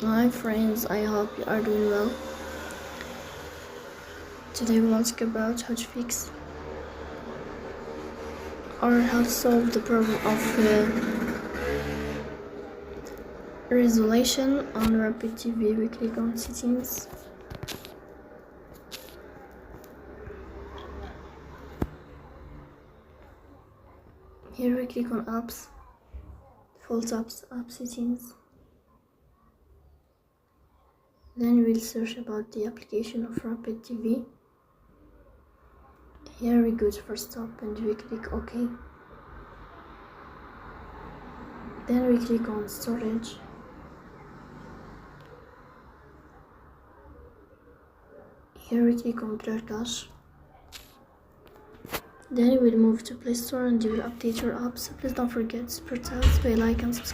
Hi friends, I hope you are doing well. Today we want to talk about how to fix or how to solve the problem of resolution on Rapid TV. We click on settings. Here we click on apps, default apps, app settings. Then we'll search about the application of Rapid TV. Here we go to first stop and we click OK. Then we click on storage. Here we click on clear cache. Then we'll move to Play Store and you will update your apps. Please don't forget to press the bell icon, subscribe.